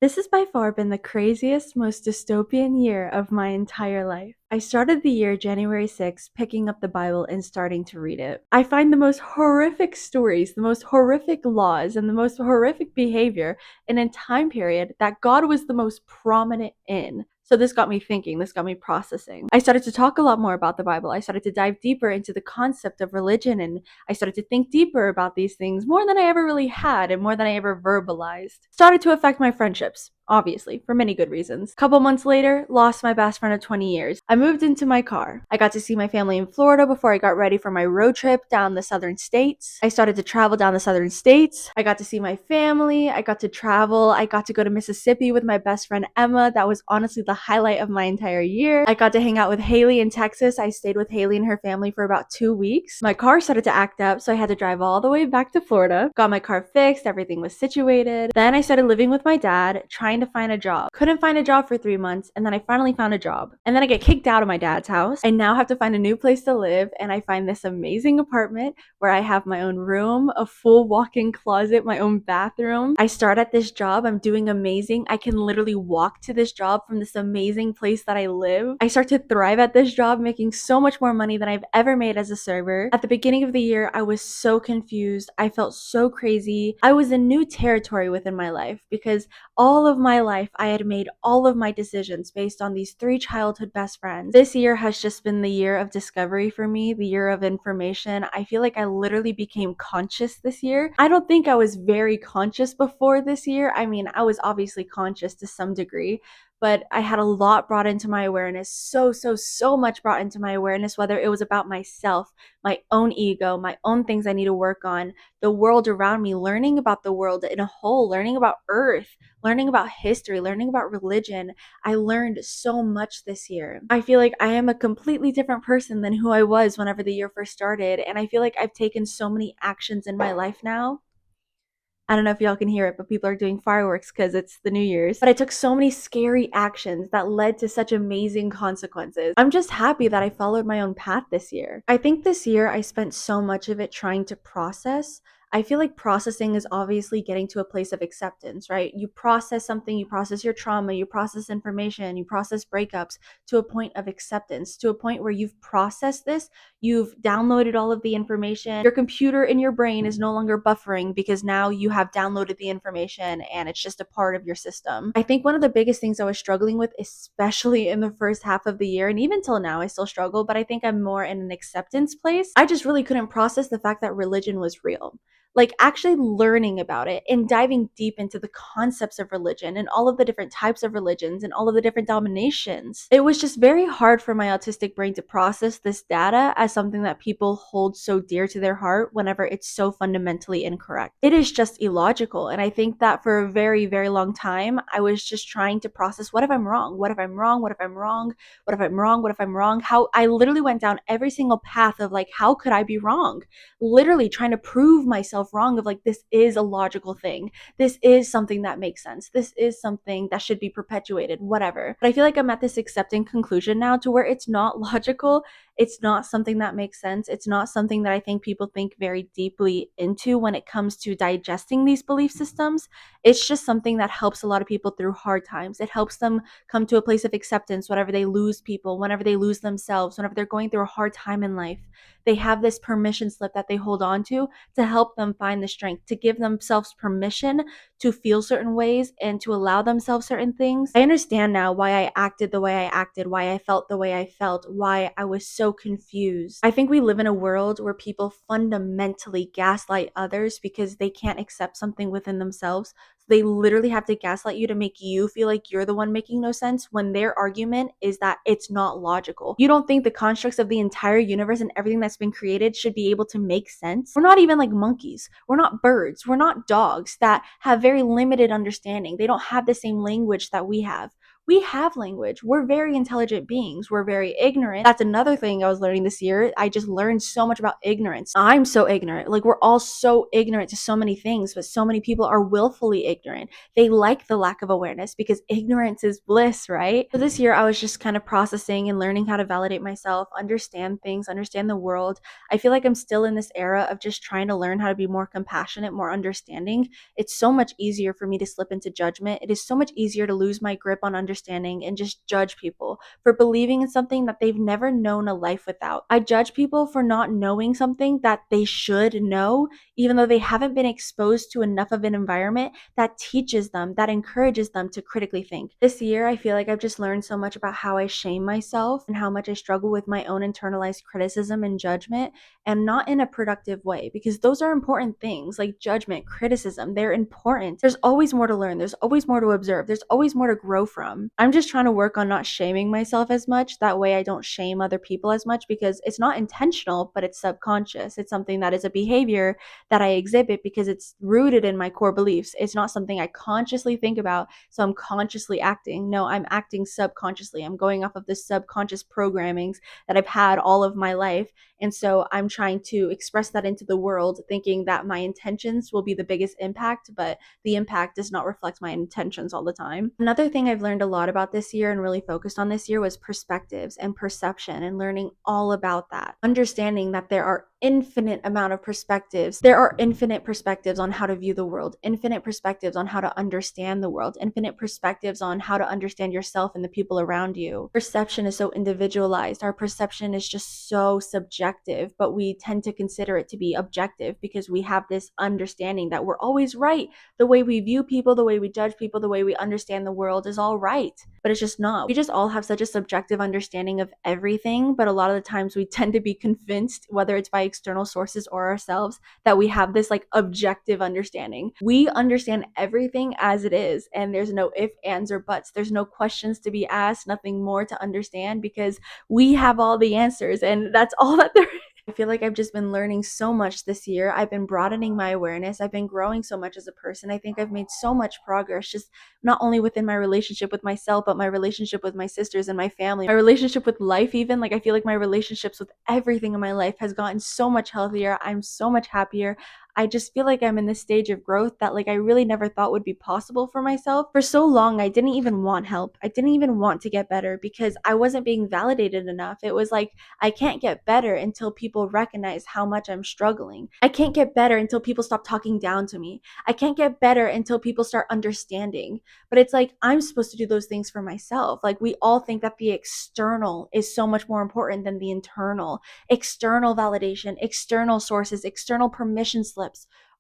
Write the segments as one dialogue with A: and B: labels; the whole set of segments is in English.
A: This has by far been the craziest, most dystopian year of my entire life. I started the year January 6th picking up the Bible and starting to read it. I find the most horrific stories, the most horrific laws, and the most horrific behavior in a time period that God was the most prominent in. So this got me thinking, this got me processing. I started to talk a lot more about the Bible. I started to dive deeper into the concept of religion, and I started to think deeper about these things more than I ever really had and more than I ever verbalized. Started to affect my friendships, obviously, for many good reasons. Couple months later, lost my best friend of 20 years. I moved into my car. I got to see my family in Florida before I got ready for my road trip down the southern states. I started to travel down the southern states. I got to see my family. I got to travel. I got to go to Mississippi with my best friend Emma. That was honestly the highlight of my entire year. I got to hang out with Haley in Texas. I stayed with Haley and her family for about 2 weeks. My car started to act up, so I had to drive all the way back to Florida. Got my car fixed. Everything was situated. Then I started living with my dad, trying to find a job. Couldn't find a job for 3 months, and then I finally found a job. And then I get kicked out of my dad's house. I now have to find a new place to live, and I find this amazing apartment where I have my own room, a full walk-in closet, my own bathroom. I start at this job. I'm doing amazing. I can literally walk to this job from this amazing place that I live. I start to thrive at this job, making so much more money than I've ever made as a server. At the beginning of the year, I was so confused. I felt so crazy. I was in new territory within my life because all of my life, I had made all of my decisions based on these 3 childhood best friends. This year has just been the year of discovery for me, the year of information. I feel like I literally became conscious this year. I don't think I was very conscious before this year. I mean, I was obviously conscious to some degree, but I had a lot brought into my awareness, so much brought into my awareness, whether it was about myself, my own ego, my own things I need to work on, the world around me, learning about the world in a whole, learning about Earth, learning about history, learning about religion. I learned so much this year. I feel like I am a completely different person than who I was whenever the year first started, and I feel like I've taken so many actions in my life now. I don't know if y'all can hear it, but people are doing fireworks because it's the New Year's. But I took so many scary actions that led to such amazing consequences. I'm just happy that I followed my own path this year. I think this year I spent so much of it trying to process. I feel like processing is obviously getting to a place of acceptance, right? You process something, you process your trauma, you process information, you process breakups to a point of acceptance, to a point where you've processed this, you've downloaded all of the information. Your computer in your brain is no longer buffering because now you have downloaded the information and it's just a part of your system. I think one of the biggest things I was struggling with, especially in the first half of the year, and even till now, I still struggle, but I think I'm more in an acceptance place. I just really couldn't process the fact that religion was real. Like actually learning about it and diving deep into the concepts of religion and all of the different types of religions and all of the different dominations. It was just very hard for my autistic brain to process this data as something that people hold so dear to their heart whenever it's so fundamentally incorrect. It is just illogical. And I think that for a very, very long time, I was just trying to process, what if I'm wrong? What if I'm wrong? What if I'm wrong? What if I'm wrong? What if I'm wrong? How I literally went down every single path of like, how could I be wrong? Literally trying to prove myself wrong of like, this is a logical thing. This is something that makes sense. This is something that should be perpetuated, whatever. But I feel like I'm at this accepting conclusion now to where it's not logical. It's not something that makes sense. It's not something that I think people think very deeply into when it comes to digesting these belief systems. It's just something that helps a lot of people through hard times. It helps them come to a place of acceptance whenever they lose people, whenever they lose themselves, whenever they're going through a hard time in life. They have this permission slip that they hold on to help them find the strength, to give themselves permission to feel certain ways and to allow themselves certain things. I understand now why I acted the way I acted, why I felt the way I felt, why I was so confused. I think we live in a world where people fundamentally gaslight others because they can't accept something within themselves. They literally have to gaslight you to make you feel like you're the one making no sense when their argument is that it's not logical. You don't think the constructs of the entire universe and everything that's been created should be able to make sense? We're not even like monkeys. We're not birds. We're not dogs that have very limited understanding. They don't have the same language that we have. We have language. We're very intelligent beings. We're very ignorant. That's another thing I was learning this year. I just learned so much about ignorance. I'm so ignorant. Like, we're all so ignorant to so many things, but so many people are willfully ignorant. They like the lack of awareness because ignorance is bliss, right? So this year I was just kind of processing and learning how to validate myself, understand things, understand the world. I feel like I'm still in this era of just trying to learn how to be more compassionate, more understanding. It's so much easier for me to slip into judgment. It is so much easier to lose my grip on understanding and just judge people for believing in something that they've never known a life without. I judge people for not knowing something that they should know, even though they haven't been exposed to enough of an environment that teaches them, that encourages them to critically think. This year, I feel like I've just learned so much about how I shame myself and how much I struggle with my own internalized criticism and judgment, and not in a productive way, because those are important things like judgment, criticism. They're important. There's always more to learn. There's always more to observe. There's always more to grow from. I'm just trying to work on not shaming myself as much. That way I don't shame other people as much, because it's not intentional, but it's subconscious. It's something that is a behavior that I exhibit because it's rooted in my core beliefs. It's not something I consciously think about, so I'm consciously acting. No, I'm acting subconsciously. I'm going off of the subconscious programmings that I've had all of my life. And so I'm trying to express that into the world, thinking that my intentions will be the biggest impact, but the impact does not reflect my intentions all the time. Another thing I've learned a lot about this year and really focused on this year was perspectives and perception, and learning all about that. Understanding that there are infinite amount of perspectives. There are infinite perspectives on how to view the world, infinite perspectives on how to understand the world, infinite perspectives on how to understand yourself and the people around you. Perception is so individualized. Our perception is just so subjective, but we tend to consider it to be objective because we have this understanding that we're always right. The way we view people, the way we judge people, the way we understand the world is all right, but it's just not. We just all have such a subjective understanding of everything, but a lot of the times we tend to be convinced, whether it's by external sources or ourselves, that we have this like objective understanding. We understand everything as it is, and there's no if, ands, or buts. There's no questions to be asked, nothing more to understand, because we have all the answers, and that's all that there is. I feel like I've just been learning so much this year. I've been broadening my awareness. I've been growing so much as a person. I think I've made so much progress, just not only within my relationship with myself, but my relationship with my sisters and my family, my relationship with life even. Like, I feel like my relationships with everything in my life has gotten so much healthier. I'm so much happier. I just feel like I'm in this stage of growth that like I really never thought would be possible for myself. For so long, I didn't even want help. I didn't even want to get better because I wasn't being validated enough. It was like, I can't get better until people recognize how much I'm struggling. I can't get better until people stop talking down to me. I can't get better until people start understanding. But it's like, I'm supposed to do those things for myself. Like, we all think that the external is so much more important than the internal. External validation, external sources, external permission slips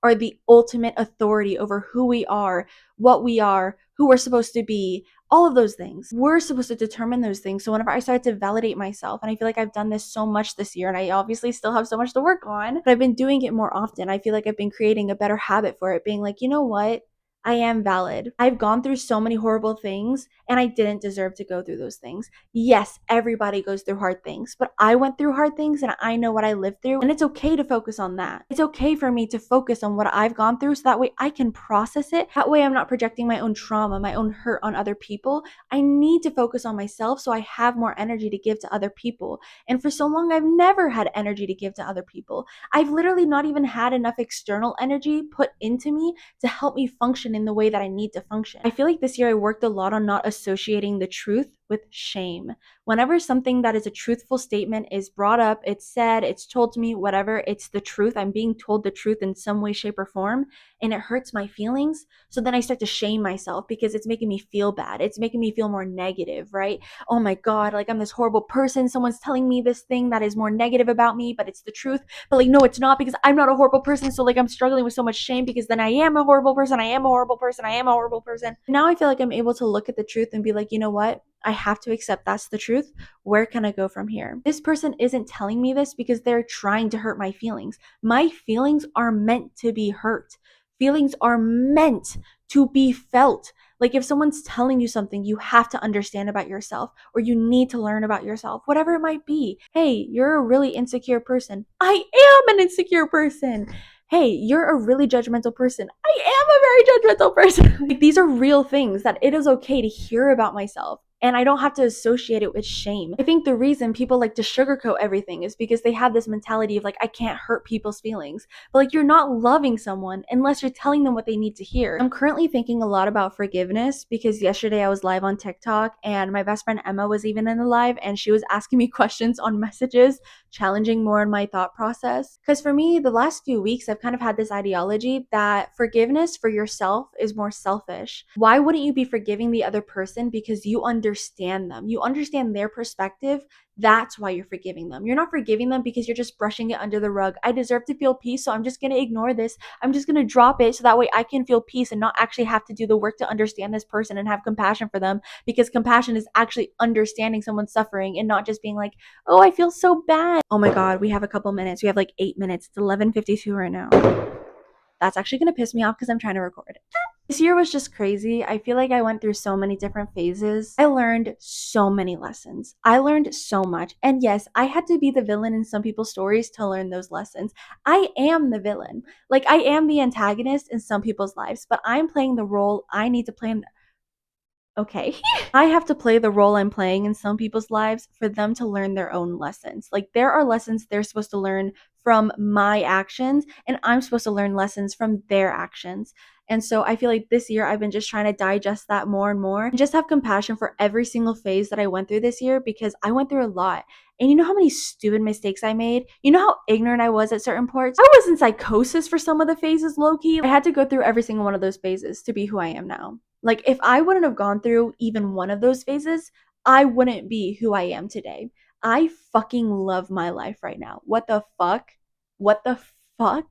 A: are the ultimate authority over who we are, what we are, who we're supposed to be. All of those things. We're supposed to determine those things. So whenever I started to validate myself, and I feel like I've done this so much this year, and I obviously still have so much to work on, but I've been doing it more often. I feel like I've been creating a better habit for it, being like, you know what? I am valid. I've gone through so many horrible things, and I didn't deserve to go through those things. Yes, everybody goes through hard things, but I went through hard things and I know what I lived through, and it's okay to focus on that. It's okay for me to focus on what I've gone through so that way I can process it. That way I'm not projecting my own trauma, my own hurt on other people. I need to focus on myself so I have more energy to give to other people. And for so long, I've never had energy to give to other people. I've literally not even had enough external energy put into me to help me function in the way that I need to function. I feel like this year I worked a lot on not associating the truth with shame. Whenever something that is a truthful statement is brought up, it's said, it's told to me, whatever, it's the truth. I'm being told the truth in some way, shape, or form, and it hurts my feelings. So then I start to shame myself because it's making me feel bad. It's making me feel more negative, right? Oh my God, like I'm this horrible person. Someone's telling me this thing that is more negative about me, but it's the truth. But like, no, it's not, because I'm not a horrible person. So like I'm struggling with so much shame because then I am a horrible person. I am a horrible person. I am a horrible person. Now I feel like I'm able to look at the truth and be like, you know what? I have to accept that's the truth. Where can I go from here? This person isn't telling me this because they're trying to hurt my feelings. My feelings are meant to be hurt. Feelings are meant to be felt. Like, if someone's telling you something you have to understand about yourself, or you need to learn about yourself, whatever it might be. Hey, you're a really insecure person. I am an insecure person. hey, you're a really judgmental person. I am a very judgmental person. Like, these are real things that it is okay to hear about myself. And I don't have to associate it with shame. I think the reason people like to sugarcoat everything is because they have this mentality of like, I can't hurt people's feelings. But like, you're not loving someone unless you're telling them what they need to hear. I'm currently thinking a lot about forgiveness because yesterday I was live on TikTok and my best friend Emma was even in the live and she was asking me questions on messages, challenging more in my thought process. Because for me, the last few weeks, I've kind of had this ideology that forgiveness for yourself is more selfish. Why wouldn't you be forgiving the other person? Because you understand them, you understand their perspective. That's why you're forgiving them. You're not forgiving them because you're just brushing it under the rug. I deserve to feel peace, so I'm just going to ignore this. I'm just going to drop it so that way I can feel peace and not actually have to do the work to understand this person and have compassion for them, because compassion is actually understanding someone's suffering and not just being like, oh, I feel so bad. Oh my God, we have a couple minutes. We have like 8 minutes. It's 11:52 right now. That's actually going to piss me off because I'm trying to record. This year was just crazy. I feel like I went through so many different phases. I learned so many lessons. I learned so much. And yes, I had to be the villain in some people's stories to learn those lessons. I am the villain. Like, I am the antagonist in some people's lives, but I'm playing the role I need to play in. Okay. I have to play the role I'm playing in some people's lives for them to learn their own lessons. Like, there are lessons they're supposed to learn from my actions, and I'm supposed to learn lessons from their actions. And so I feel like this year I've been just trying to digest that more and more and just have compassion for every single phase that I went through this year, because I went through a lot. And you know how many stupid mistakes I made? You know how ignorant I was at certain parts? I was in psychosis for some of the phases, low key. I had to go through every single one of those phases to be who I am now. Like, if I wouldn't have gone through even one of those phases, I wouldn't be who I am today. I fucking love my life right now. What the fuck? What the fuck?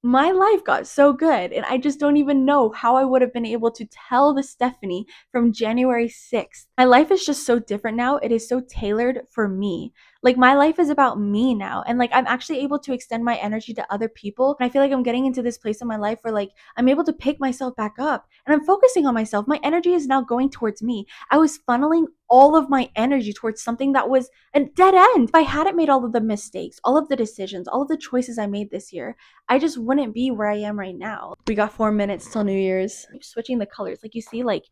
A: My life got so good, and I just don't even know how I would have been able to tell the Stephanie from January 6th. My life is just so different now. It is so tailored for me. Like, my life is about me now, and like, I'm actually able to extend my energy to other people. And I feel like I'm getting into this place in my life where like I'm able to pick myself back up and I'm focusing on myself. My energy is now going towards me. I was funneling all of my energy towards something that was a dead end. If I hadn't made all of the mistakes, all of the decisions, all of the choices I made this year, I just wouldn't be where I am right now. We got 4 minutes till New Year's. I'm switching the colors. Like, you see, like,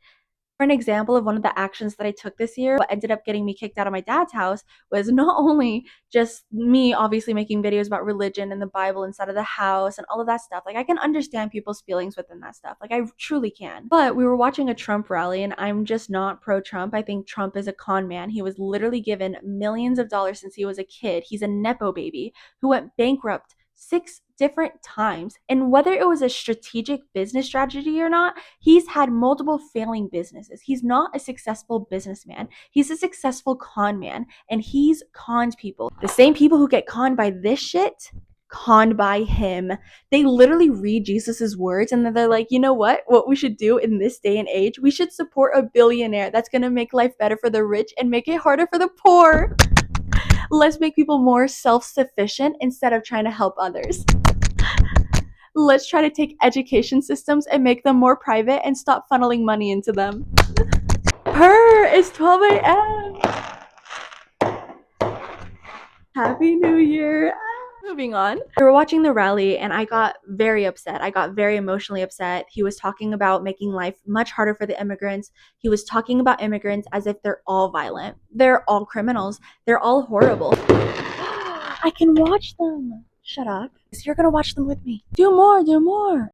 A: for an example of one of the actions that I took this year, what ended up getting me kicked out of my dad's house was not only just me obviously making videos about religion and the Bible inside of the house and all of that stuff. Like, I can understand people's feelings within that stuff. Like, I truly can. But we were watching a Trump rally, and I'm just not pro-Trump. I think Trump is a con man. He was literally given millions of dollars since he was a kid. He's a Nepo baby who went bankrupt 6 different times. And whether it was a strategic business strategy or not, he's had multiple failing businesses. He's not a successful businessman. He's a successful con man, and he's conned people. The same people who get conned by this shit, conned by him. They literally read Jesus's words and then they're like, you know what we should do in this day and age? We should support a billionaire that's going to make life better for the rich and make it harder for the poor. Let's make people more self-sufficient instead of trying to help others. Let's try to take education systems and make them more private and stop funneling money into them. It's 12 a.m. Happy New Year. Moving on. We were watching the rally and I got very upset. I got very emotionally upset. He was talking about making life much harder for the immigrants. He was talking about immigrants as if they're all violent. They're all criminals. They're all horrible. I can watch them. Shut up. So you're gonna watch them with me. Do more, do more.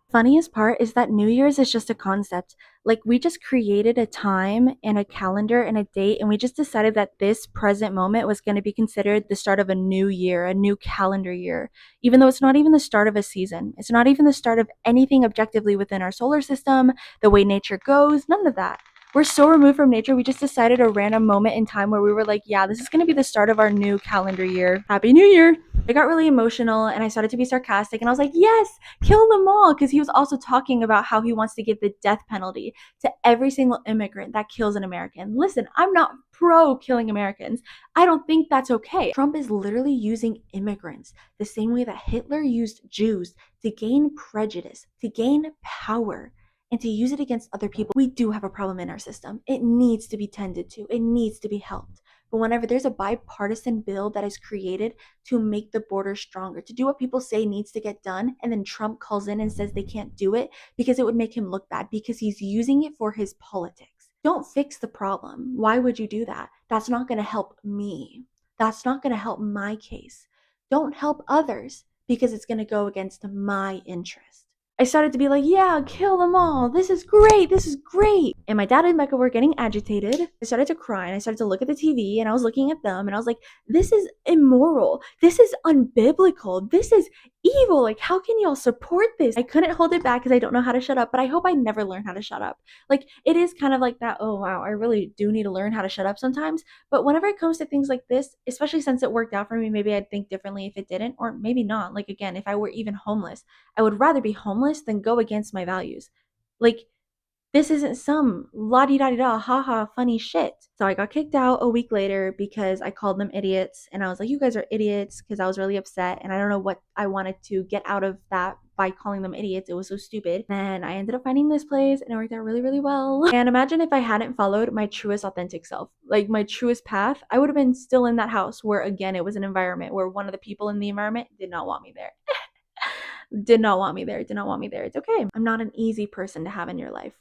A: Funniest part is that New Year's is just a concept. Like, we just created a time and a calendar and a date, and we just decided that this present moment was going to be considered the start of a new year, a new calendar year, even though it's not even the start of a season. It's not even the start of anything objectively within our solar system, the way nature goes, none of that. We're so removed from nature, we just decided a random moment in time where we were like, yeah, this is going to be the start of our new calendar year. Happy New Year! I got really emotional and I started to be sarcastic, and I was like, yes, kill them all, because he was also talking about how he wants to give the death penalty to every single immigrant that kills an American. Listen, I'm not pro killing Americans. I don't think that's okay. Trump is literally using immigrants the same way that Hitler used Jews to gain prejudice, to gain power, and to use it against other people. We do have a problem in our system. It needs to be tended to. It needs to be helped. But whenever there's a bipartisan bill that is created to make the border stronger, to do what people say needs to get done, and then Trump calls in and says they can't do it because it would make him look bad because he's using it for his politics. Don't fix the problem. Why would you do that? That's not going to help me. That's not going to help my case. Don't help others because it's going to go against my interest. I started to be like, yeah, kill them all. This is great. This is great. And my dad and Becca were getting agitated. I started to cry and I started to look at the TV and I was looking at them and I was like, this is immoral. This is unbiblical. This is evil. Like, how can y'all support this? I couldn't hold it back because I don't know how to shut up, but I hope I never learn how to shut up. Like, it is kind of like that, oh, wow, I really do need to learn how to shut up sometimes. But whenever it comes to things like this, especially since it worked out for me, maybe I'd think differently if it didn't, or maybe not. Like, again, if I were even homeless, I would rather be homeless than go against my values. Like, this isn't some la-di-da-di-da, ha-ha, funny shit. So I got kicked out a week later because I called them idiots. And I was like, you guys are idiots, because I was really upset. And I don't know what I wanted to get out of that by calling them idiots. It was so stupid. And I ended up finding this place and it worked out really, really well. And imagine if I hadn't followed my truest authentic self, like my truest path, I would have been still in that house where, again, it was an environment where one of the people in the environment did not want me there. Did not want me there. Did not want me there. It's okay. I'm not an easy person to have in your life.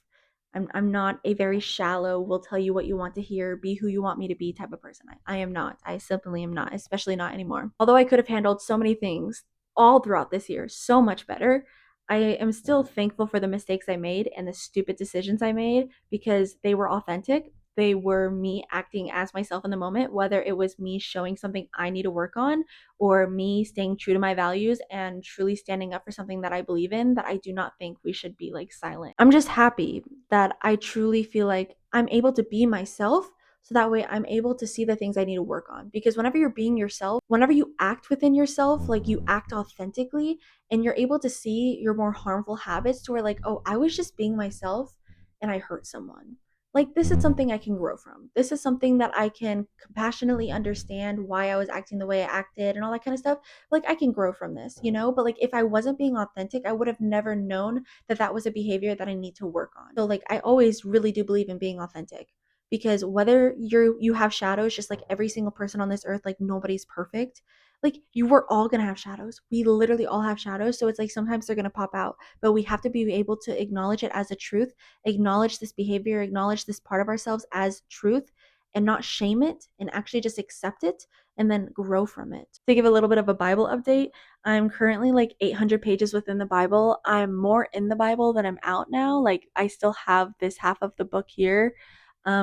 A: I'm not a very shallow, will tell you what you want to hear, be who you want me to be type of person. I am not. I simply am not, especially not anymore. Although I could have handled so many things all throughout this year so much better, I am still thankful for the mistakes I made and the stupid decisions I made because they were authentic. They were me acting as myself in the moment, whether it was me showing something I need to work on or me staying true to my values and truly standing up for something that I believe in, that I do not think we should be like silent. I'm just happy that I truly feel like I'm able to be myself. So that way I'm able to see the things I need to work on. Because whenever you're being yourself, whenever you act within yourself, like you act authentically and you're able to see your more harmful habits to where like, oh, I was just being myself and I hurt someone. Like, this is something I can grow from. This is something that I can compassionately understand why I was acting the way I acted and all that kind of stuff. Like, I can grow from this, you know? But like, if I wasn't being authentic, I would have never known that that was a behavior that I need to work on. So like, I always really do believe in being authentic, because whether you have shadows, just like every single person on this earth, like nobody's perfect. Like, you were all gonna have shadows. We literally all have shadows. So it's like sometimes they're gonna pop out, but we have to be able to acknowledge it as a truth, acknowledge this behavior, acknowledge this part of ourselves as truth, and not shame it, and actually just accept it and then grow from it. To give a little bit of a Bible update, I'm currently like 800 pages within the Bible. I'm more in the Bible than I'm out now. Like, I still have this half of the book here.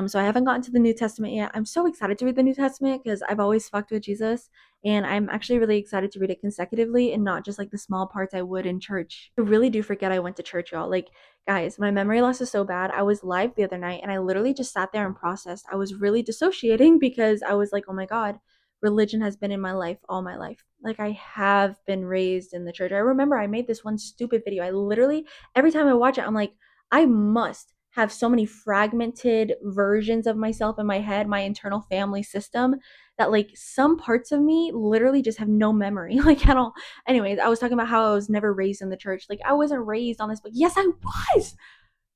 A: So I haven't gotten to the New Testament yet. I'm so excited to read the New Testament because I've always fucked with Jesus, and I'm actually really excited to read it consecutively and not just like the small parts I would in church. I really do forget I went to church, y'all. Like, guys, my memory loss is so bad. I was live the other night and I literally just sat there and processed. I was really dissociating because I was like, oh my God, religion has been in my life all my life. Like, I have been raised in the church. I remember I made this one stupid video. I literally, every time I watch it, I'm like, I must have so many fragmented versions of myself in my head, my internal family system, that like some parts of me literally just have no memory, like at all. Anyways, I was talking about how I was never raised in the church. Like, I wasn't raised on this, but yes, I was.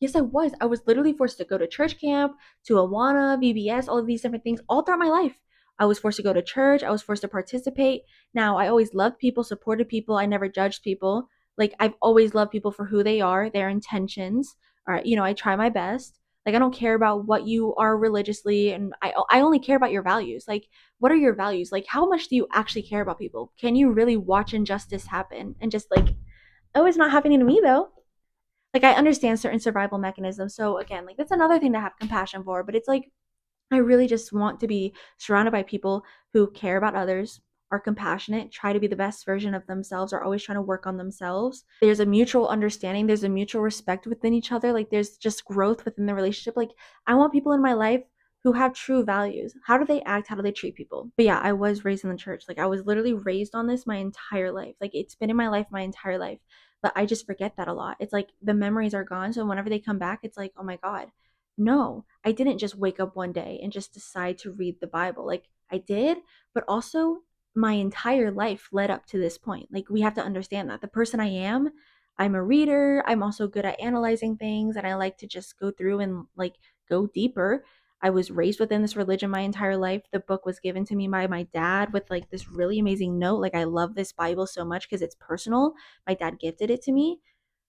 A: Yes, I was. I was literally forced to go to church camp, to Awana, VBS, all of these different things all throughout my life. I was forced to go to church. I was forced to participate. Now, I always loved people, supported people. I never judged people. Like, I've always loved people for who they are, their intentions. All right, I try my best. Like, I don't care about what you are religiously, and I only care about your values. Like, what are your values? Like, how much do you actually care about people? Can you really watch injustice happen and just like, oh, it's not happening to me though? Like, I understand certain survival mechanisms. So again, like, that's another thing to have compassion for, but it's like, I really just want to be surrounded by people who care about others, are compassionate, try to be the best version of themselves, are always trying to work on themselves. There's a mutual understanding, there's a mutual respect within each other. Like, there's just growth within the relationship. Like, I want people in my life who have true values. How do they act? How do they treat people? But yeah, I was raised in the church. Like, I was literally raised on this my entire life. Like, it's been in my life my entire life. But I just forget that a lot. It's like the memories are gone. So whenever they come back, it's like, oh my God, no, I didn't just wake up one day and just decide to read the Bible. Like, I did, but also my entire life led up to this point. Like, we have to understand that the person I am, I'm a reader. I'm also good at analyzing things, and I like to just go through and like go deeper. I was raised within this religion my entire life. The book was given to me by my dad with like this really amazing note. Like, I love this Bible so much because it's personal. My dad gifted it to me.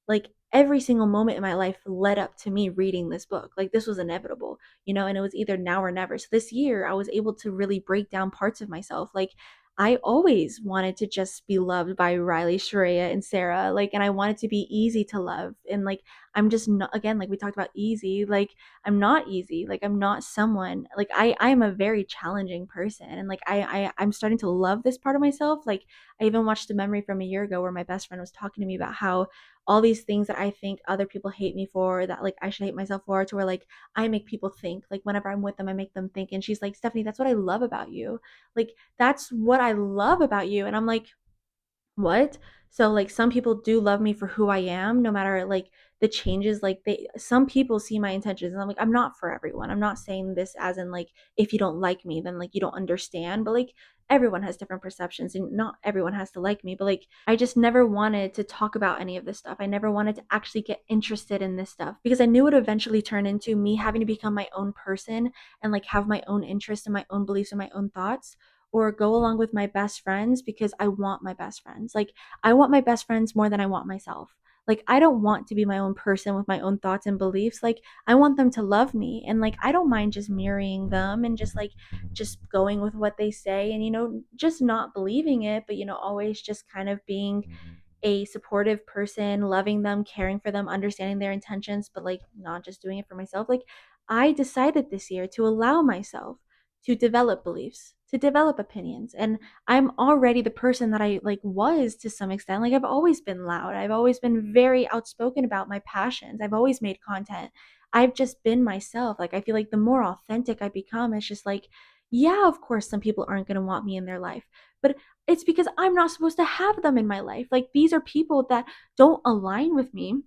A: Like, every single moment in my life led up to me reading this book. Like, this was inevitable, and it was either now or never. So this year I was able to really break down parts of myself. Like, I always wanted to just be loved by Riley, Sharia, and Sarah. Like, and I wanted to be easy to love. And like, I'm just not, again, like we talked about easy, like I'm not easy. Like, I'm not someone, like I am a very challenging person. And like I'm starting to love this part of myself. Like, I even watched a memory from a year ago where my best friend was talking to me about how all these things that I think other people hate me for, that like I should hate myself for, to where like I make people think. Like, whenever I'm with them, I make them think. And she's like, Stephanie, that's what I love about you. Like, that's what I love about you. And I'm like, what? So like, some people do love me for who I am, no matter like the changes. Like, some people see my intentions, and I'm like, I'm not for everyone. I'm not saying this as in like, if you don't like me, then like you don't understand. But like, everyone has different perceptions, and not everyone has to like me. But like, I just never wanted to talk about any of this stuff. I never wanted to actually get interested in this stuff because I knew it would eventually turn into me having to become my own person and like have my own interests and my own beliefs and my own thoughts, or go along with my best friends because I want my best friends. Like, I want my best friends more than I want myself. Like, I don't want to be my own person with my own thoughts and beliefs. Like, I want them to love me. And like, I don't mind just mirroring them and just like, just going with what they say and, just not believing it, but, always just kind of being a supportive person, loving them, caring for them, understanding their intentions, but like not just doing it for myself. Like, I decided this year to allow myself to develop beliefs, to develop opinions. And I'm already the person that I like was to some extent. Like, I've always been loud. I've always been very outspoken about my passions. I've always made content. I've just been myself. Like, I feel like the more authentic I become, it's just like, yeah, of course some people aren't going to want me in their life. But it's because I'm not supposed to have them in my life. Like, these are people that don't align with me.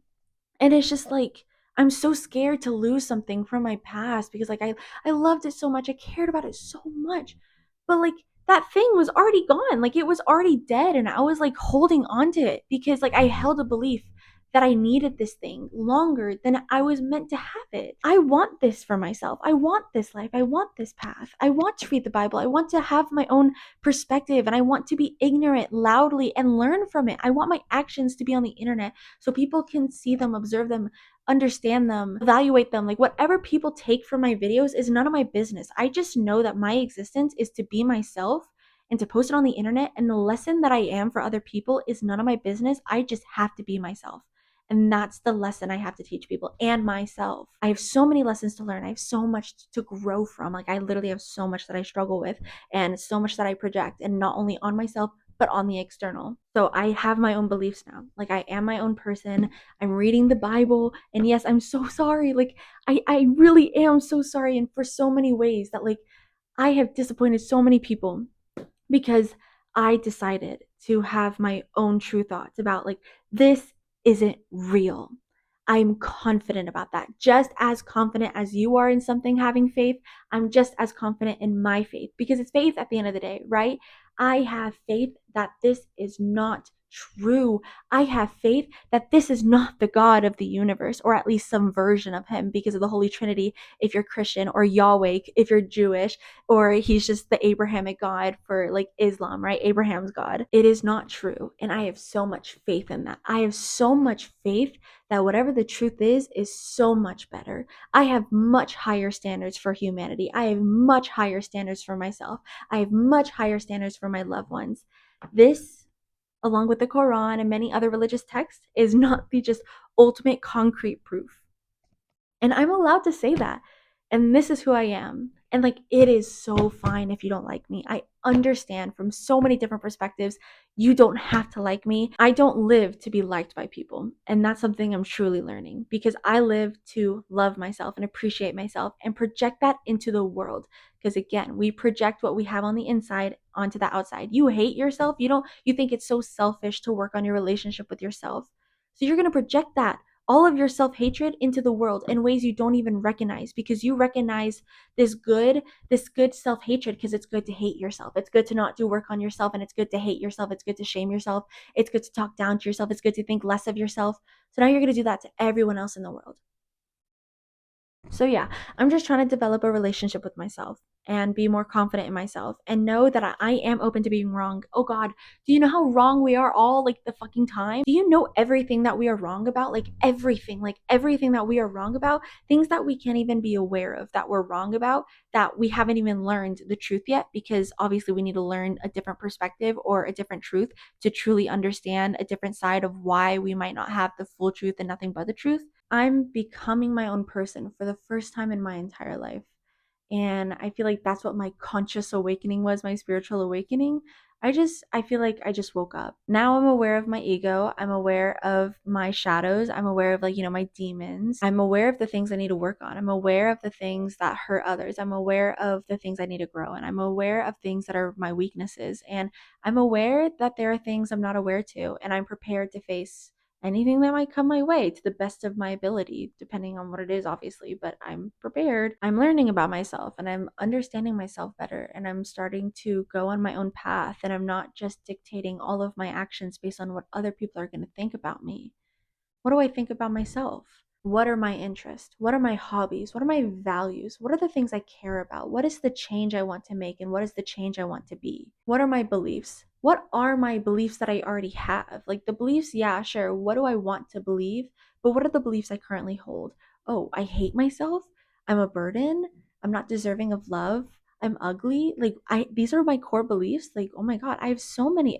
A: And it's just like, I'm so scared to lose something from my past because like I loved it so much. I cared about it so much. But like, that thing was already gone. Like, it was already dead, and I was like holding on to it because like I held a belief that I needed this thing longer than I was meant to have it. I want this for myself. I want this life. I want this path. I want to read the Bible. I want to have my own perspective, and I want to be ignorant loudly and learn from it. I want my actions to be on the internet so people can see them, observe them, understand them, evaluate them. Like, whatever people take from my videos is none of my business. I just know that my existence is to be myself and to post it on the internet. And the lesson that I am for other people is none of my business. I just have to be myself. And that's the lesson I have to teach people and myself. I have so many lessons to learn. I have so much to grow from. Like, I literally have so much that I struggle with and so much that I project, and not only on myself, but on the external. So I have my own beliefs now. Like, I am my own person. I'm reading the Bible. And yes, I'm so sorry. Like, I really am so sorry. And for so many ways that like I have disappointed so many people because I decided to have my own true thoughts about like, this isn't real. I'm confident about that. Just as confident as you are in something having faith, I'm just as confident in my faith because it's faith at the end of the day, right? I have faith that this is not true. I have faith that this is not the God of the universe, or at least some version of him because of the Holy Trinity if you're Christian, or Yahweh if you're Jewish, or he's just the Abrahamic God for like Islam, right? Abraham's God. It is not true. And I have so much faith in that. I have so much faith that whatever the truth is so much better. I have much higher standards for humanity. I have much higher standards for myself. I have much higher standards for my loved ones. This, along with the Quran and many other religious texts, is not the just ultimate concrete proof. And I'm allowed to say that. And this is who I am. And like, it is so fine if you don't like me. I understand from so many different perspectives. You don't have to like me. I don't live to be liked by people. And that's something I'm truly learning because I live to love myself and appreciate myself and project that into the world. Because again, we project what we have on the inside onto the outside. You hate yourself. You think it's so selfish to work on your relationship with yourself. So you're going to project that, all of your self-hatred, into the world in ways you don't even recognize, because you recognize this good self-hatred because it's good to hate yourself. It's good to not do work on yourself, and it's good to hate yourself. It's good to shame yourself. It's good to talk down to yourself. It's good to think less of yourself. So now you're going to do that to everyone else in the world. So yeah, I'm just trying to develop a relationship with myself and be more confident in myself and know that I am open to being wrong. Oh God, do you know how wrong we are all like the fucking time? Do you know everything that we are wrong about? Like everything that we are wrong about, things that we can't even be aware of that we're wrong about, that we haven't even learned the truth yet, because obviously we need to learn a different perspective or a different truth to truly understand a different side of why we might not have the full truth and nothing but the truth. I'm becoming my own person for the first time in my entire life. And I feel like that's what my conscious awakening was, my spiritual awakening. I feel like I just woke up. Now I'm aware of my ego. I'm aware of my shadows. I'm aware of, like, my demons. I'm aware of the things I need to work on. I'm aware of the things that hurt others. I'm aware of the things I need to grow in. I'm aware of things that are my weaknesses. And I'm aware that there are things I'm not aware to. And I'm prepared to face anything that might come my way to the best of my ability, depending on what it is, obviously, but I'm prepared. I'm learning about myself and I'm understanding myself better, and I'm starting to go on my own path, and I'm not just dictating all of my actions based on what other people are going to think about me. What do I think about myself? What are my interests? What are my hobbies? What are my values? What are the things I care about? What is the change I want to make? And what is the change I want to be? What are my beliefs? What are my beliefs that I already have? Like the beliefs, yeah, sure. What do I want to believe? But what are the beliefs I currently hold? Oh, I hate myself. I'm a burden. I'm not deserving of love. I'm ugly. Like these are my core beliefs. Like, oh my God, I have so many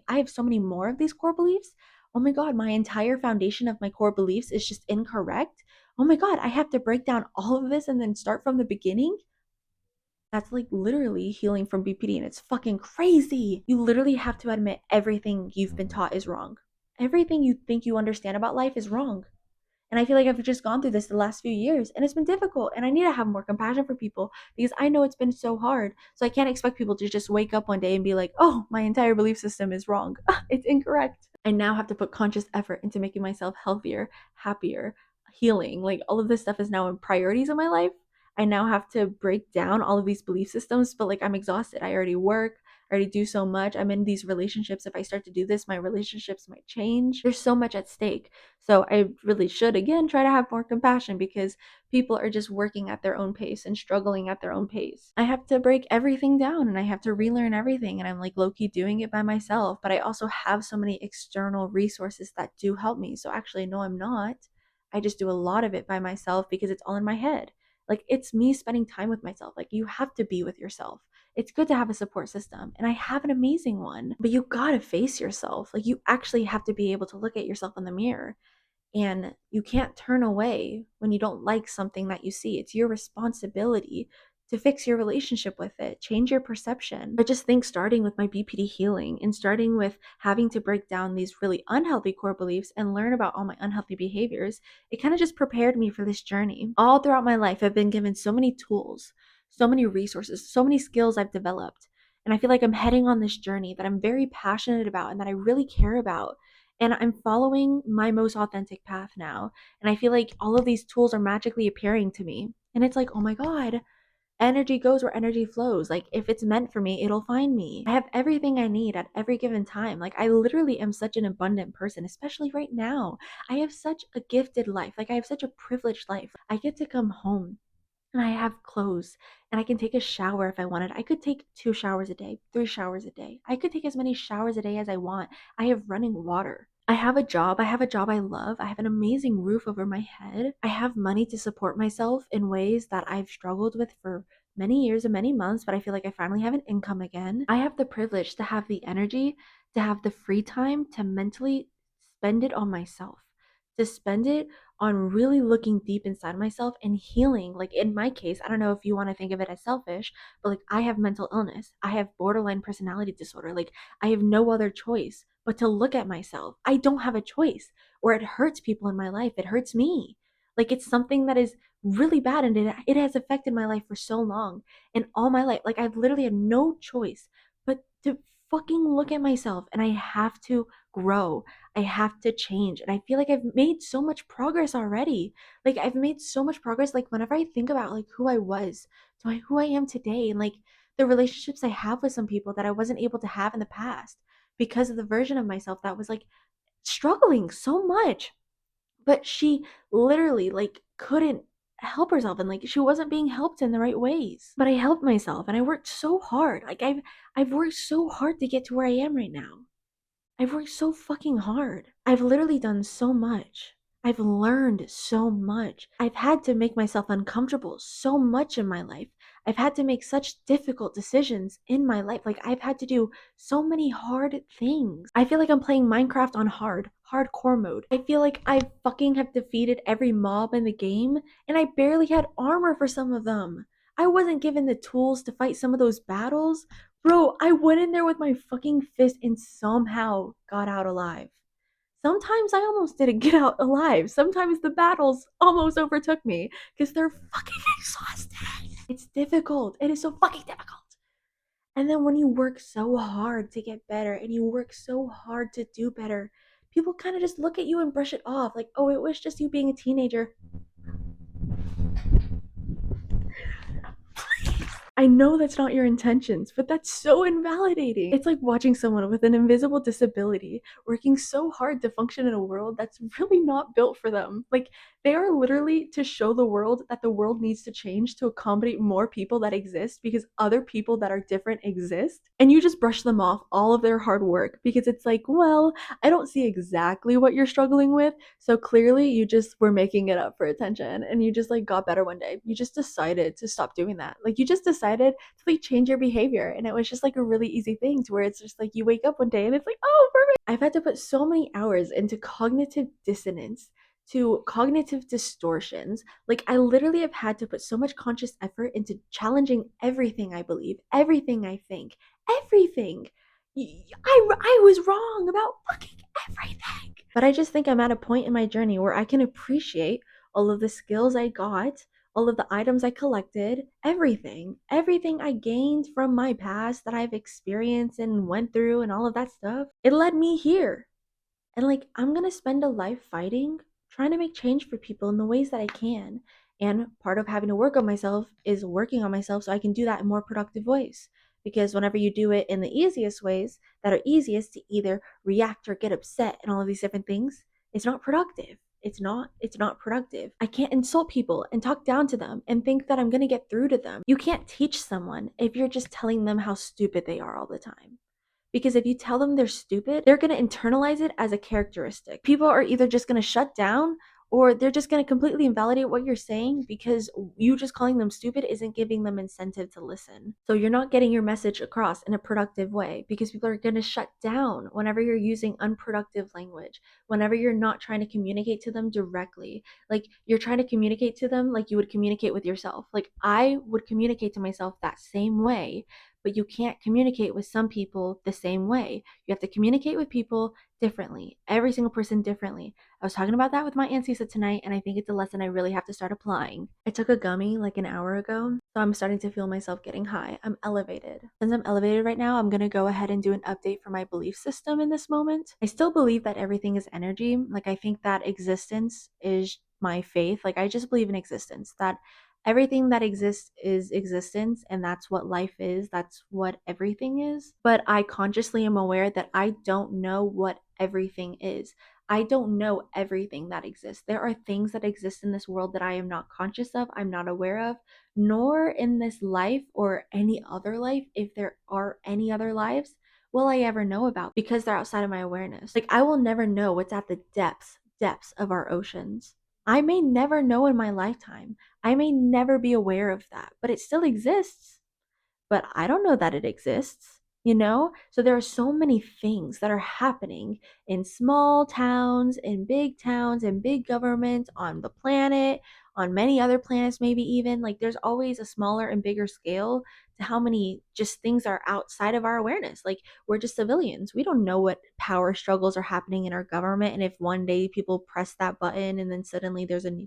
A: more of these core beliefs. Oh my God, my entire foundation of my core beliefs is just incorrect. Oh my God, I have to break down all of this and then start from the beginning. That's like literally healing from BPD, and it's fucking crazy. You literally have to admit everything you've been taught is wrong. Everything you think you understand about life is wrong. And I feel like I've just gone through this the last few years, and it's been difficult. And I need to have more compassion for people because I know it's been so hard. So I can't expect people to just wake up one day and be like, oh, my entire belief system is wrong. It's incorrect. I now have to put conscious effort into making myself healthier, happier, healing. Like all of this stuff is now in priorities in my life. I now have to break down all of these belief systems, but like I'm exhausted. I already work. I already do so much. I'm in these relationships. If I start to do this, my relationships might change. There's so much at stake. So I really should, again, try to have more compassion because people are just working at their own pace and struggling at their own pace. I have to break everything down and I have to relearn everything. And I'm like low key doing it by myself. But I also have so many external resources that do help me. So actually, no, I'm not. I just do a lot of it by myself because it's all in my head. Like it's me spending time with myself. Like you have to be with yourself. It's good to have a support system, and I have an amazing one, but you gotta face yourself. Like you actually have to be able to look at yourself in the mirror, and you can't turn away when you don't like something that you see. It's your responsibility to fix your relationship with it, change your perception. I just think starting with my BPD healing and starting with having to break down these really unhealthy core beliefs and learn about all my unhealthy behaviors, it kind of just prepared me for this journey. All throughout my life, I've been given so many tools, so many resources, so many skills I've developed. And I feel like I'm heading on this journey that I'm very passionate about and that I really care about, and I'm following my most authentic path now. And I feel like all of these tools are magically appearing to me. And it's like, oh my God, energy goes where energy flows. Like, if it's meant for me, it'll find me. I have everything I need at every given time. Like, I literally am such an abundant person, especially right now. I have such a gifted life. Like, I have such a privileged life. I get to come home and I have clothes and I can take a shower if I wanted. I could take 2 showers a day, 3 showers a day. I could take as many showers a day as I want. I have running water. I have a job. I have a job I love. I have an amazing roof over my head. I have money to support myself in ways that I've struggled with for many years and many months, but I feel like I finally have an income again. I have the privilege to have the energy, to have the free time to mentally spend it on myself, to spend it on really looking deep inside myself and healing. Like in my case, I don't know if you want to think of it as selfish, but like I have mental illness. I have borderline personality disorder. Like I have no other choice but to look at myself. I don't have a choice, or it hurts people in my life. It hurts me. Like it's something that is really bad, and it has affected my life for so long and all my life. Like I've literally had no choice but to fucking look at myself, and I have to grow. I have to change. And I feel like I've made so much progress already. Like I've made so much progress. Like whenever I think about like who I was to who I am today, and like the relationships I have with some people that I wasn't able to have in the past because of the version of myself that was like struggling so much. But she literally like couldn't help herself, and like she wasn't being helped in the right ways. But I helped myself and I worked so hard. Like I've worked so hard to get to where I am right now. I've worked so fucking hard. I've literally done so much. I've learned so much. I've had to make myself uncomfortable so much in my life. I've had to make such difficult decisions in my life. Like, I've had to do so many hard things. I feel like I'm playing Minecraft on hardcore mode. I feel like I fucking have defeated every mob in the game, and I barely had armor for some of them. I wasn't given the tools to fight some of those battles. Bro, I went in there with my fucking fist and somehow got out alive. Sometimes I almost didn't get out alive. Sometimes the battles almost overtook me because they're fucking exhausting. It's difficult. It is so fucking difficult. And then when you work so hard to get better and you work so hard to do better, people kind of just look at you and brush it off like, oh, it was just you being a teenager. I know that's not your intentions, but that's so invalidating. It's like watching someone with an invisible disability working so hard to function in a world that's really not built for them. Like, they are literally to show the world that the world needs to change to accommodate more people that exist because other people that are different exist. And you just brush them off all of their hard work because it's like, well, I don't see exactly what you're struggling with. So clearly you just were making it up for attention and you just like got better one day. You just decided to stop doing that. Like, you just decided to like change your behavior. And it was just like a really easy thing to where it's just like you wake up one day and it's like, oh, perfect. I've had to put so many hours into cognitive dissonance, to cognitive distortions. Like, I literally have had to put so much conscious effort into challenging everything I believe, everything I think, everything. I was wrong about fucking everything. But I just think I'm at a point in my journey where I can appreciate all of the skills I got, all of the items I collected, everything I gained from my past that I've experienced and went through and all of that stuff. It led me here. And like, I'm gonna spend a life fighting, trying to make change for people in the ways that I can. And part of having to work on myself is working on myself so I can do that in more productive ways. Because whenever you do it in the easiest ways that are easiest to either react or get upset and all of these different things, it's not productive. It's not productive. I can't insult people and talk down to them and think that I'm gonna get through to them. You can't teach someone if you're just telling them how stupid they are all the time. Because if you tell them they're stupid, they're going to internalize it as a characteristic. People are either just going to shut down or they're just going to completely invalidate what you're saying because you just calling them stupid isn't giving them incentive to listen. So you're not getting your message across in a productive way because people are going to shut down whenever you're using unproductive language, whenever you're not trying to communicate to them directly. Like, you're trying to communicate to them like you would communicate with yourself. Like, I would communicate to myself that same way, but you can't communicate with some people the same way. You have to communicate with people differently, every single person differently. I was talking about that with my Aunt Cisa tonight, and I think it's a lesson I really have to start applying. I took a gummy like an hour ago, so I'm starting to feel myself getting high. I'm elevated. Since I'm elevated right now, I'm gonna go ahead and do an update for my belief system in this moment. I still believe that everything is energy. Like, I think that existence is my faith. Like, I just believe in existence, that everything that exists is existence, and that's what life is. That's what everything is. But I consciously am aware that I don't know what everything is. I don't know everything that exists. There are things that exist in this world that I am not conscious of, I'm not aware of, nor in this life or any other life, if there are any other lives, will I ever know about because they're outside of my awareness. Like, I will never know what's at the depths of our oceans. I may never know in my lifetime. I may never be aware of that, but it still exists. But I don't know that it exists, you know? So there are so many things that are happening in small towns, in big governments, on the planet, on many other planets, maybe even. Like, there's always a smaller and bigger scale to how many just things are outside of our awareness. Like, we're just civilians. We don't know what power struggles are happening in our government. And if one day people press that button and then suddenly there's a new.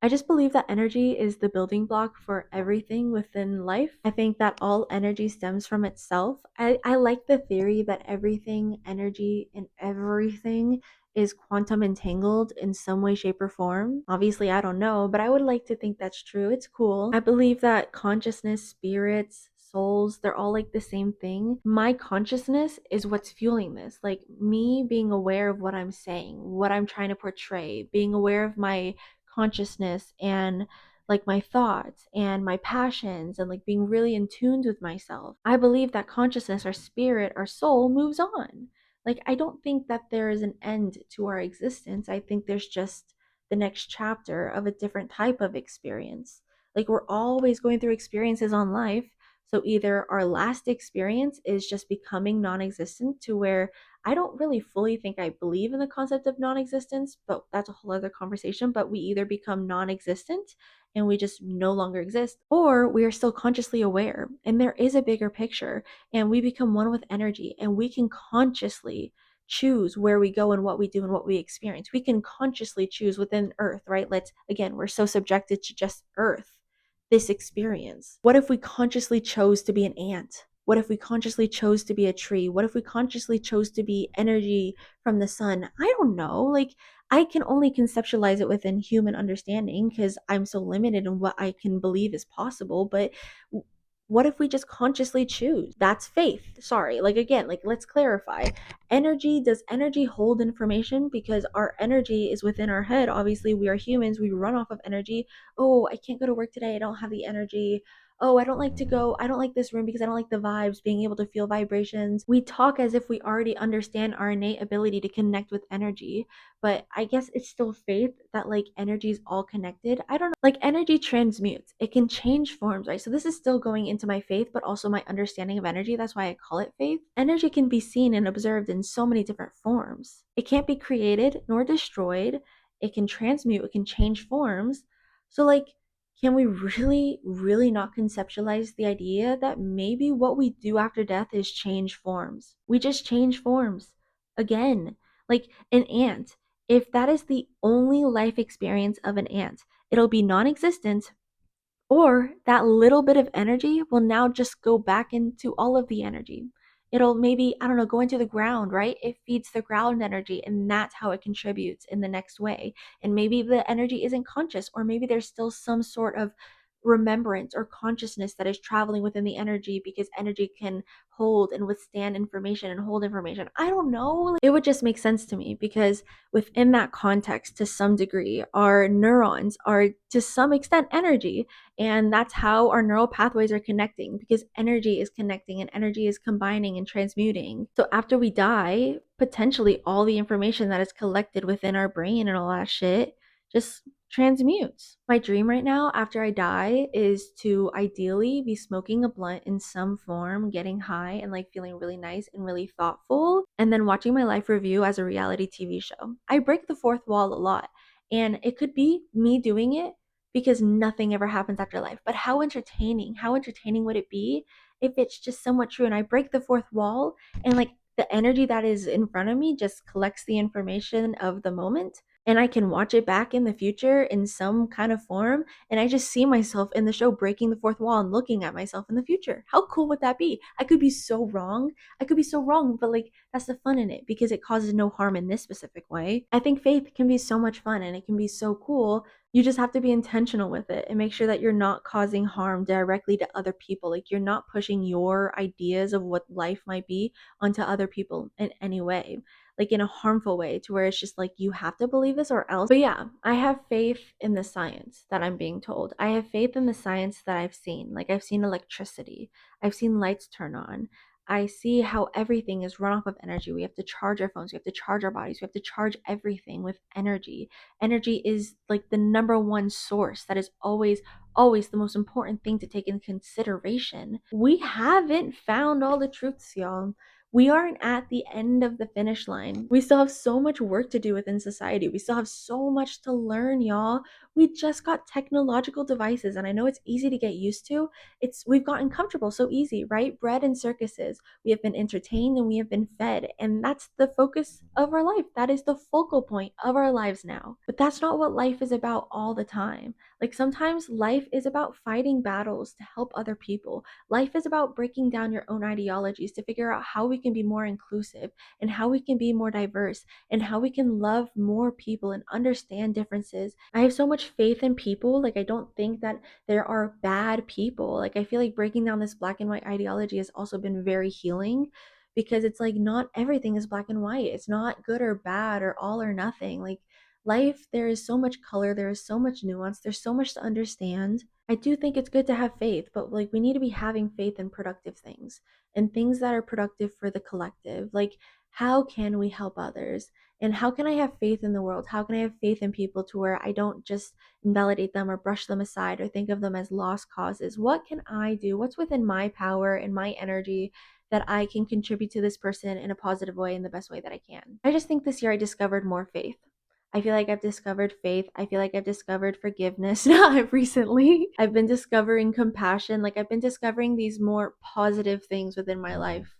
A: I just believe that energy is the building block for everything within life. I think that all energy stems from itself. I like the theory that everything, energy, and everything is quantum entangled in some way, shape, or form. Obviously, I don't know, but I would like to think that's true. It's cool. I believe that consciousness, spirits, souls, they're all like the same thing. My consciousness is what's fueling this. Like, me being aware of what I'm saying, what I'm trying to portray, being aware of my consciousness and like my thoughts and my passions and like being really in tune with myself, I believe that consciousness, our spirit, our soul moves on. Like, I don't think that there is an end to our existence. I think there's just the next chapter of a different type of experience. Like, we're always going through experiences on life. So either our last experience is just becoming non existent, to where I don't really fully think I believe in the concept of non existence, but that's a whole other conversation. But we either become non existent and we just no longer exist, or we are still consciously aware and there is a bigger picture and we become one with energy and we can consciously choose where we go and what we do and what we experience. We can consciously choose within Earth, right? Let's, again, we're so subjected to just Earth, this experience. What if we consciously chose to be an ant? What if we consciously chose to be a tree? What if we consciously chose to be energy from the sun? I don't know. Like, I can only conceptualize it within human understanding because I'm so limited in what I can believe is possible. But what if we just consciously choose? That's faith. Sorry. Like, again, like, let's clarify. Does energy hold information? Because our energy is within our head. Obviously, we are humans. We run off of energy. Oh, I can't go to work today. I don't have the energy. Oh, I don't like to go. I don't like this room because I don't like the vibes, being able to feel vibrations. We talk as if we already understand our innate ability to connect with energy, but I guess it's still faith that like energy is all connected. I don't know. Like, energy transmutes, it can change forms, right? So this is still going into my faith, but also my understanding of energy. That's why I call it faith. Energy can be seen and observed in so many different forms. It can't be created nor destroyed. It can transmute, it can change forms. So, like, can we really, really not conceptualize the idea that maybe what we do after death is change forms? We just change forms again. Like an ant, if that is the only life experience of an ant, it'll be non existent, or that little bit of energy will now just go back into all of the energy. It'll maybe, I don't know, go into the ground, right? It feeds the ground energy, and that's how it contributes in the next way. And maybe the energy isn't conscious, or maybe there's still some sort of remembrance or consciousness that is traveling within the energy, because energy can hold and withstand information and hold information. I don't know. It would just make sense to me because within that context, to some degree, our neurons are to some extent energy. And that's how our neural pathways are connecting, because energy is connecting and energy is combining and transmuting. So after we die, potentially all the information that is collected within our brain and all that shit just transmutes. My dream right now after I die is to ideally be smoking a blunt in some form, getting high and like feeling really nice and really thoughtful, and then watching my life review as a reality TV show. I break the fourth wall a lot, and it could be me doing it because nothing ever happens after life. But how entertaining would it be if it's just somewhat true and I break the fourth wall and like the energy that is in front of me just collects the information of the moment, and I can watch it back in the future in some kind of form, and I just see myself in the show breaking the fourth wall and looking at myself in the future. How cool would that be? I could be so wrong. I could be so wrong, but like that's the fun in it because it causes no harm in this specific way. I think faith can be so much fun and it can be so cool. You just have to be intentional with it and make sure that you're not causing harm directly to other people. Like, you're not pushing your ideas of what life might be onto other people in any way, like in a harmful way, to where it's just like you have to believe this or else. But yeah, I have faith in the science that I'm being told. I have faith in the science that I've seen. Like, I've seen electricity, I've seen lights turn on. I see how everything is run off of energy. We have to charge our phones, we have to charge our bodies, we have to charge everything with energy. Energy is like the number one source that is always the most important thing to take into consideration. We haven't found all the truths, y'all. We aren't at the end of the finish line. We still have so much work to do within society. We still have so much to learn, y'all. We just got technological devices, and I know it's easy to get used to. We've gotten comfortable so easy, right? Bread and circuses. We have been entertained and we have been fed, and that's the focus of our life. That is the focal point of our lives now. But that's not what life is about all the time. Like, sometimes life is about fighting battles to help other people. Life is about breaking down your own ideologies to figure out how we can be more inclusive and how we can be more diverse and how we can love more people and understand differences. I have so much faith in people. Like, I don't think that there are bad people. Like, I feel like breaking down this black and white ideology has also been very healing, because it's like not everything is black and white. It's not good or bad or all or nothing. Like, life, there is so much color, there is so much nuance, there's so much to understand. I do think it's good to have faith, but like we need to be having faith in productive things and things that are productive for the collective. Like, how can we help others? And how can I have faith in the world? How can I have faith in people to where I don't just invalidate them or brush them aside or think of them as lost causes? What can I do? What's within my power and my energy that I can contribute to this person in a positive way, in the best way that I can? I just think this year I discovered more faith. I feel like I've discovered faith. I feel like I've discovered forgiveness recently. I've been discovering compassion. Like, I've been discovering these more positive things within my life.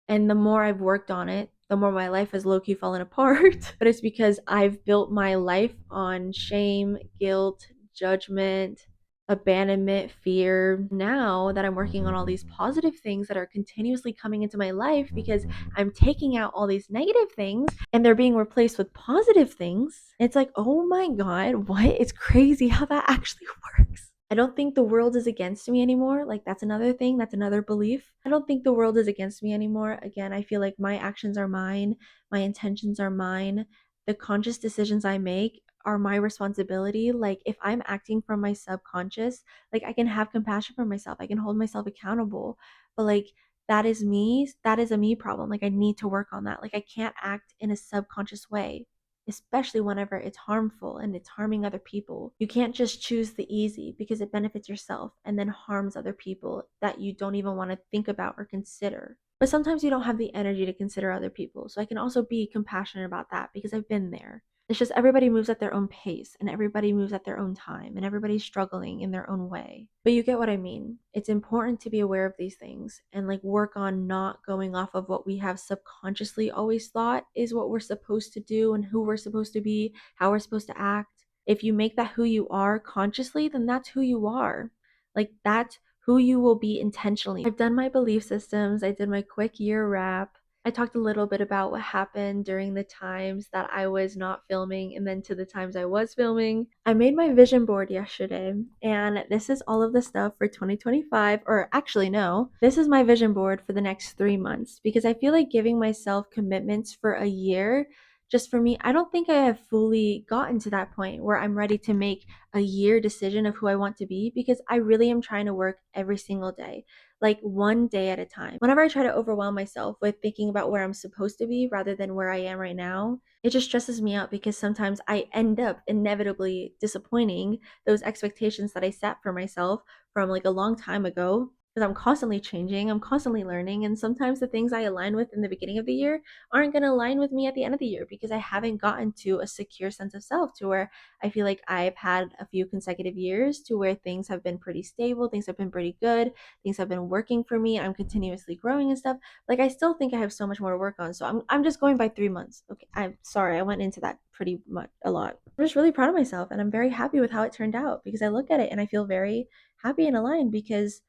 A: And the more I've worked on it, the more my life has low key fallen apart. But it's because I've built my life on shame, guilt, judgment, abandonment, fear. Now that I'm working on all these positive things that are continuously coming into my life because I'm taking out all these negative things and they're being replaced with positive things, it's like, oh my God, what? It's crazy how that actually works. I don't think the world is against me anymore. Like, that's another thing, that's another belief. I don't think the world is against me anymore. Again, I feel like my actions are mine, my intentions are mine. The conscious decisions I make are my responsibility. Like, if I'm acting from my subconscious, like, I can have compassion for myself, I can hold myself accountable. But like, that is me, that is a me problem. Like, I need to work on that. Like, I can't act in a subconscious way, especially whenever it's harmful and it's harming other people. You can't just choose the easy because it benefits yourself and then harms other people that you don't even want to think about or consider. But sometimes you don't have the energy to consider other people. So I can also be compassionate about that because I've been there. It's just everybody moves at their own pace and everybody moves at their own time and everybody's struggling in their own way. But you get what I mean. It's important to be aware of these things and like work on not going off of what we have subconsciously always thought is what we're supposed to do and who we're supposed to be, how we're supposed to act. If you make that who you are consciously, then that's who you are. Like, that's who you will be intentionally. I've done my belief systems. I did my quick year wrap. I talked a little bit about what happened during the times that I was not filming and then to the times I was filming. I made my vision board yesterday, and this is all of the stuff for 2025, or actually, no, this is my vision board for the next 3 months because I feel like giving myself commitments for a year. Just for me, I don't think I have fully gotten to that point where I'm ready to make a year decision of who I want to be because I really am trying to work every single day, like one day at a time. Whenever I try to overwhelm myself with thinking about where I'm supposed to be rather than where I am right now, it just stresses me out because sometimes I end up inevitably disappointing those expectations that I set for myself from like a long time ago. Because I'm constantly changing, I'm constantly learning, and sometimes the things I align with in the beginning of the year aren't going to align with me at the end of the year because I haven't gotten to a secure sense of self to where I feel like I've had a few consecutive years to where things have been pretty stable, things have been pretty good, things have been working for me, I'm continuously growing and stuff. Like, I still think I have so much more to work on. So I'm just going by 3 months. Okay, I'm sorry, I went into that pretty much a lot. I'm just really proud of myself and I'm very happy with how it turned out because I look at it and I feel very happy and aligned because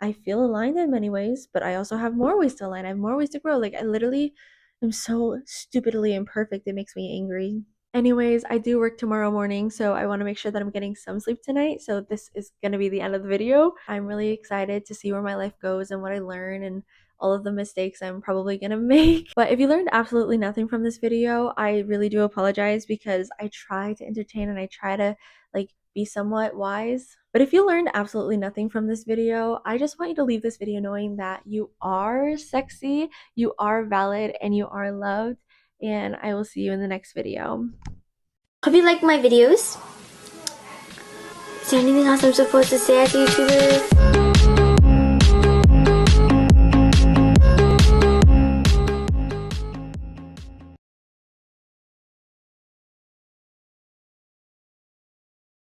A: I feel aligned in many ways, but I also have more ways to align. I have more ways to grow. Like, I literally am so stupidly imperfect. It makes me angry. Anyways, I do work tomorrow morning, so I want to make sure that I'm getting some sleep tonight. So this is going to be the end of the video. I'm really excited to see where my life goes and what I learn and all of the mistakes I'm probably going to make. But if you learned absolutely nothing from this video, I really do apologize because I try to entertain and I try to like be somewhat wise. But if you learned absolutely nothing from this video, I just want you to leave this video knowing that you are sexy, you are valid, and you are loved. And I will see you in the next video.
B: Hope you liked my videos. Is there anything else I'm supposed to say as a YouTuber?